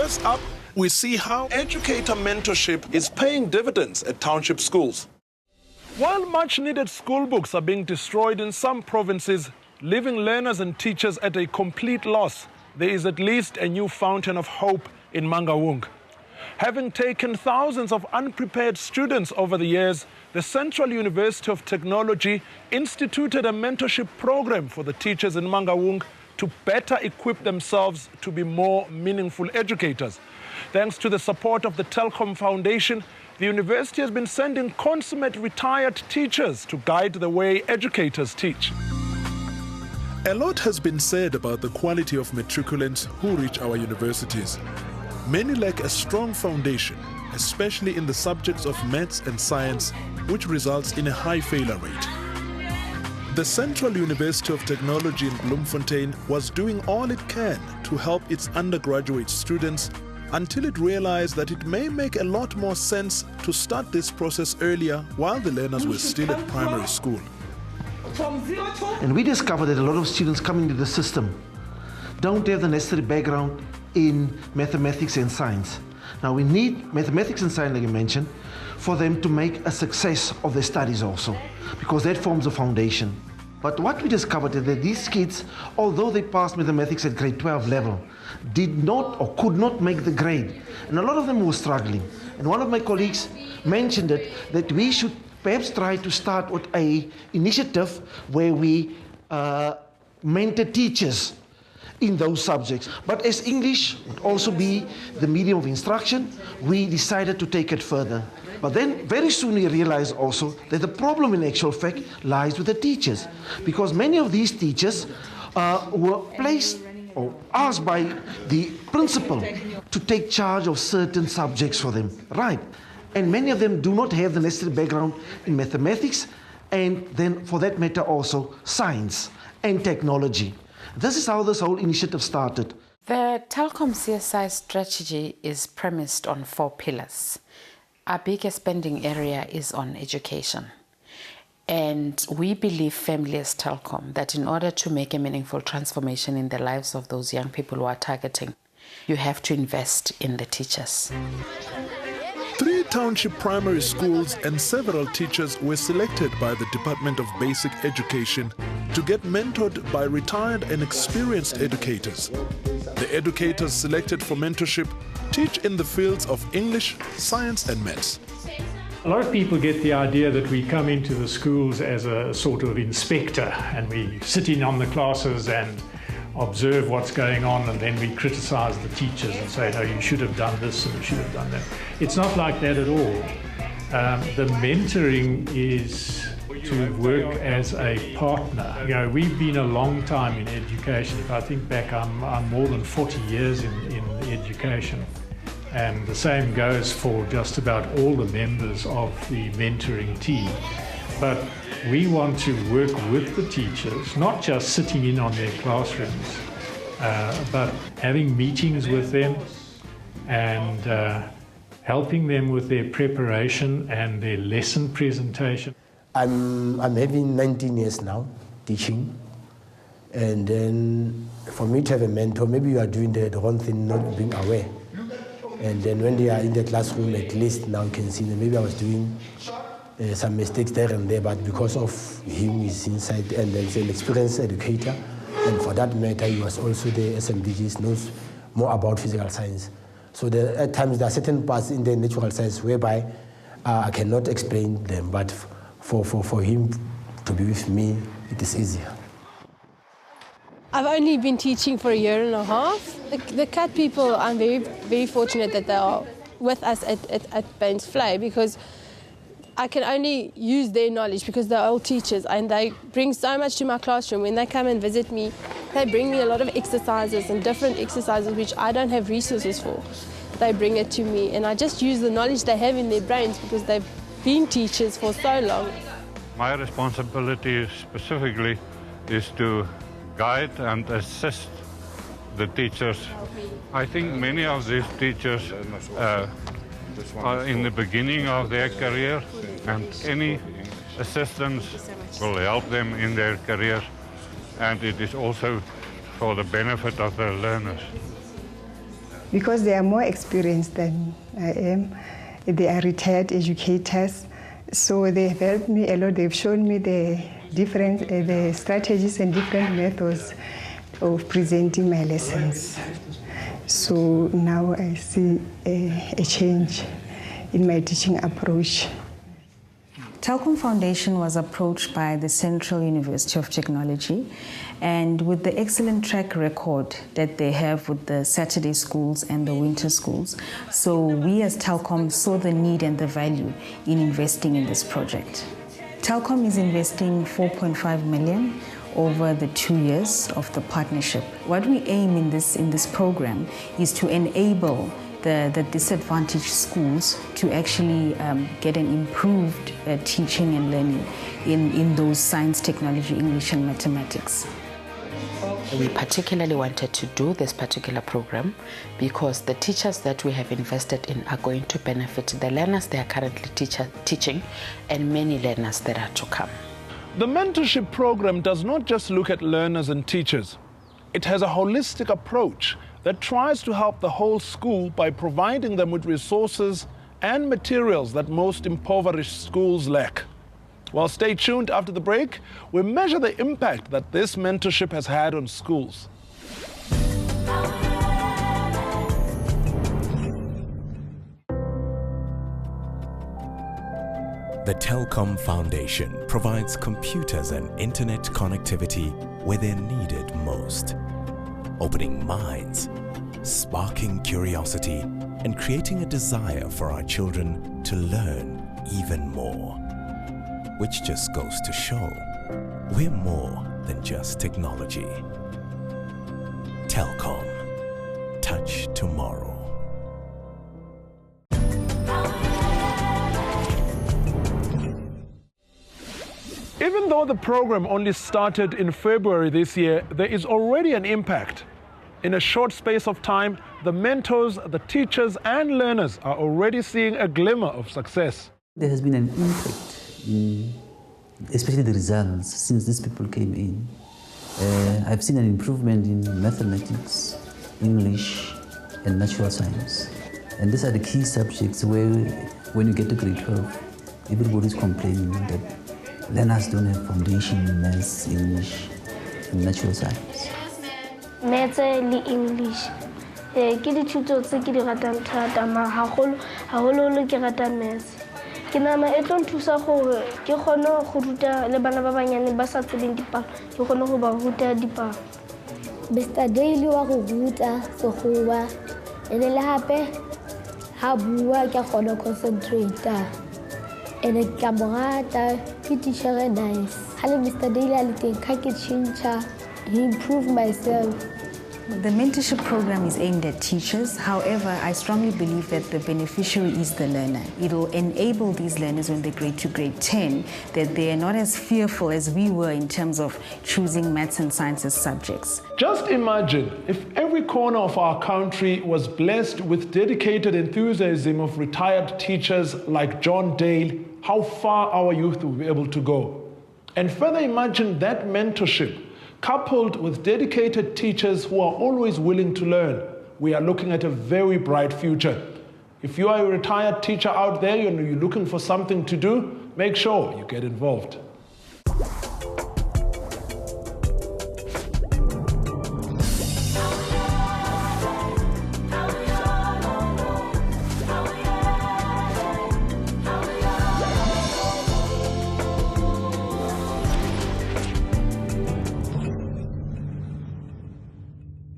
First up, we see how educator mentorship is paying dividends at township schools. While much-needed school books are being destroyed in some provinces, leaving learners and teachers at a complete loss, there is at least a new fountain of hope in Mangaung. Having taken thousands of unprepared students over the years, the Central University of Technology instituted a mentorship program for the teachers in Mangaung to better equip themselves to be more meaningful educators. Thanks to the support of the Telkom Foundation, the university has been sending consummate retired teachers to guide the way educators teach. A lot has been said about the quality of matriculants who reach our universities. Many lack a strong foundation, especially in the subjects of maths and science, which results in a high failure rate. The Central University of Technology in Bloemfontein was doing all it can to help its undergraduate students until it realized that it may make a lot more sense to start this process earlier while the learners were still at primary school. And we discovered that a lot of students coming to the system don't have the necessary background in mathematics and science. Now we need mathematics and science, like you mentioned, for them to make a success of their studies also, because that forms a foundation. But what we discovered is that these kids, although they passed mathematics at grade 12 level, did not or could not make the grade. And a lot of them were struggling. And one of my colleagues mentioned it, that we should perhaps try to start with an initiative where we mentor teachers in those subjects. But as English would also be the medium of instruction, we decided to take it further. But then very soon we realized also that the problem in actual fact lies with the teachers, because many of these teachers were placed or asked by the principal to take charge of certain subjects for them, right? And many of them do not have the necessary background in mathematics and then for that matter also science and technology. This is how this whole initiative started. The Telkom CSI strategy is premised on 4 pillars. Our biggest spending area is on education. And we believe firmly as Telkom that in order to make a meaningful transformation in the lives of those young people who are targeting, you have to invest in the teachers. 3 township primary schools and several teachers were selected by the Department of Basic Education to get mentored by retired and experienced educators. The educators selected for mentorship teach in the fields of English, science and maths. A lot of people get the idea that we come into the schools as a sort of inspector and we sit in on the classes and observe what's going on, and then we criticize the teachers and say, no, you should have done this and you should have done that. It's not like that at all. The mentoring is to work as a partner. You know, we've been a long time in education. If I think back, I'm more than 40 years in education. And the same goes for just about all the members of the mentoring team. But we want to work with the teachers, not just sitting in on their classrooms, but having meetings with them and helping them with their preparation and their lesson presentation. I'm having 19 years now teaching, and then for me to have a mentor, maybe you are doing the wrong thing, not being aware. And then when they are in the classroom, at least now you can see that maybe I was doing some mistakes there and there, but because of him, he's inside, and he's an experienced educator. And for that matter, he was also the SMDGs, knows more about physical science. So at times there are certain parts in the natural science whereby I cannot explain them, but for him to be with me, it is easier. I've only been teaching for 1.5 years. The CUT people, I'm very fortunate that they are with us at Baines Fly, because I can only use their knowledge because they're all teachers and they bring so much to my classroom. When they come and visit me, they bring me a lot of exercises and different exercises which I don't have resources for. They bring it to me and I just use the knowledge they have in their brains because they've been teachers for so long. My responsibility specifically is to guide and assist the teachers. I think many of these teachers are in the beginning of their career, and any assistance will help them in their careers, and it is also for the benefit of the learners. because they are more experienced than I am. They are retired educators, so they have helped me a lot. They've shown me the different the strategies and different methods of presenting my lessons. So now I see a change in my teaching approach. Telkom Foundation was approached by the Central University of Technology, and with the excellent track record that they have with the Saturday schools and the winter schools, so we as Telkom saw the need and the value in investing in this project. Telkom is investing 4.5 million over the 2 years of the partnership. What we aim in this program is to enable the disadvantaged schools to actually get an improved teaching and learning in those science, technology, English and mathematics. We particularly wanted to do this particular program because the teachers that we have invested in are going to benefit the learners they are currently teaching and many learners that are to come. The mentorship program does not just look at learners and teachers. It has a holistic approach that tries to help the whole school by providing them with resources and materials that most impoverished schools lack. Well, stay tuned after the break. We measure the impact that this mentorship has had on schools. The Telkom Foundation provides computers and internet connectivity where they're needed most, opening minds, sparking curiosity, and creating a desire for our children to learn even more. Which just goes to show, we're more than just technology. Telkom. Touch tomorrow. Even though the program only started in February this year, there is already an impact. In a short space of time, the mentors, the teachers and learners are already seeing a glimmer of success. There has been an impact in especially the results since these people came in. I've seen an improvement in mathematics, English and natural science. And these are the key subjects where when you get to grade 12, everybody's complaining that learners don't have foundation in maths, English, and natural science. Maths and English. Ke dithuto tse ke di ratang thata ma haholo ke rata maths. Ke nana e tlo nthusa gore ke kgone go ruta le bana ba banyane ba sa tsebeng dipalo, ke kgone go ba ruta dipalo. Mr. Daily wa go ruta sekgowa ene le hape ha bua ke kgone concentrate. Ene ka morata ke teacher nice. Hale Mr. Daily a le teng ka ke tšhentšha, he improved myself. The mentorship program is aimed at teachers. However, I strongly believe that the beneficiary is the learner. It will enable these learners when they grade to grade 10 that they are not as fearful as we were in terms of choosing maths and sciences subjects. Just imagine if every corner of our country was blessed with dedicated enthusiasm of retired teachers like John Dale, how far our youth will be able to go. And further imagine that mentorship coupled with dedicated teachers who are always willing to learn. We are looking at a very bright future. If you are a retired teacher out there and you're looking for something to do, make sure you get involved.